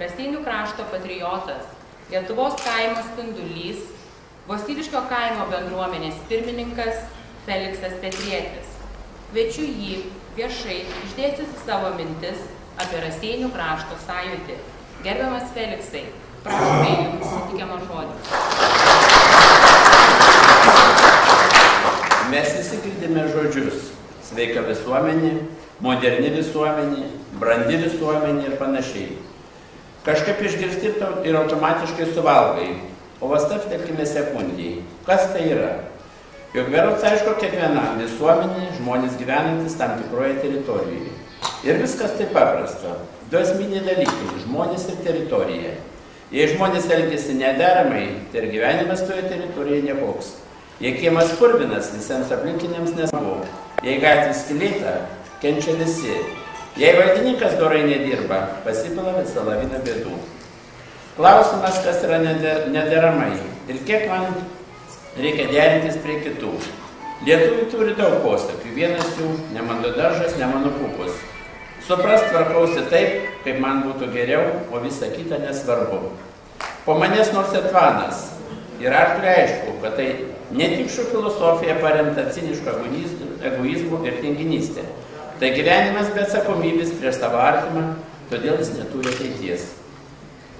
Raseinių krašto patriotas, Lietuvos kaimo spindulys, Vosyliškio kaimo bendruomenės pirmininkas Feliksas Petrietis. Kviečiu jį viešai išdėstyti savo mintis apie Raseinių krašto sąjūdį. Gerbiamas Feliksai, prašome jums sutikiamas žodis. Mes visi girdime žodžius: sveika visuomenė, moderni visuomenė, brandi visuomenė ir panašiai. Kažkaip išgirsti ir automatiškai suvalgai, o vastabtelkime sekundijai. Kas tai yra? Juk berods aišku kiekvienam visuomenė, žmonės gyvenantis tam tikroje teritorijoje. Ir viskas taip paprasta. Du esminiai dalykai – žmonės ir teritorija. Jei žmonės elgiasi nederamai, tai ir gyvenimas toje teritorijoje nekoks. Jei kiemas purvinas, visiems aplinkiniams nesmagu. Jei gatvės skylėta, kenčia visi. Jei valdininkas dorai nedirba, pasipila visą laviną bėdų. Klausimas, kas yra nederamai ir kiek man reikia derintis prie kitų. Lietuviai turi daug posakių, vienas jų – ne mano daržas, ne mano pupus. Suprast tvarkausi taip, kaip man būtų geriau, o visa kita nesvarbu. Po manęs nors etvanas. Ir arkliui aišku, kad tai ne tik šių filosofija paremta cinišku egoizmu ir tinginystė. Tai gyvenimas be atsakomybės prieš savo artimą, todėl jis neturi ateities.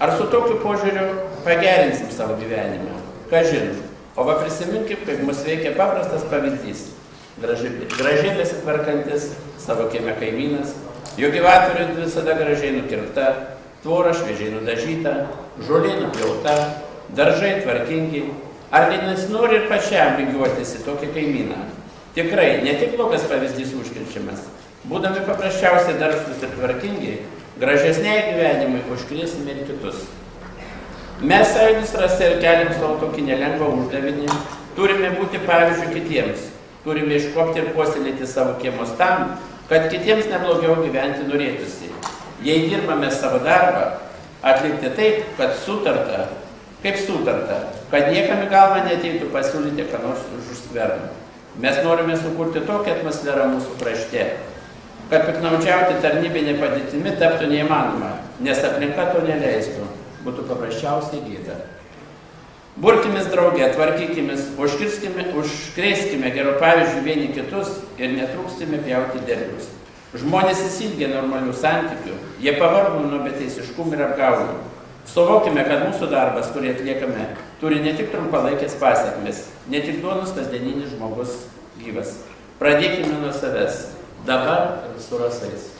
Ar su tokiu požiūriu pagerinsim savo gyvenimą? Kažin. O va prisiminkim, kaip mus veikia paprastas pavyzdys. Gražiai besitvarkantis savo kieme kaimynas, jo gyvatvorė visada gražiai nukirpta, tvora šviežiai nudažyta, žolė nupjauta, daržai tvarkingi. Ar nesinori ir pačiam lygiuotis į tokį kaimyną? Tikrai, ne tik blogas pavyzdys užkirčiamas. Būdami paprasčiausiai darbštūs ir tvarkingi, gražesniai gyvenimui užkrėsime ir kitus. Mes sąjūdis Rase ir keliam savo tokį nelengvą uždavinį. Turime būti pavyzdžių kitiems. Turime iškopti ir puoselėti savo kiemus tam, kad kitiems neblogiau gyventi norėtųsi. Jei dirbame savo darbą, atlikti taip, kad sutarta, kad niekam į galvą neateitų pasiūlyti ką nors už skverną. Mes norime sukurti tokią atmosferą mūsų krašte, kad piknaudžiauti tarnybinė padėtimi taptų neįmanoma, nes aplinka to neleistų. Būtų paprasčiausiai gėda. Burkimės drauge, tvarkykimės, užkrėskime gerų pavyzdžių vieni kitus ir netrūksime pjauti derlius. Žmonės įsilgia normalių santykių, jie pavargo nuo beteisiškumų ir apgaulų. Suvokime, kad mūsų darbas, kurį atliekame, turi ne tik trumpalaikės pasekmes, ne tik duonos kasdieninis žmogus gyvas. Pradėkime nuo savęs, dabar su Rasais.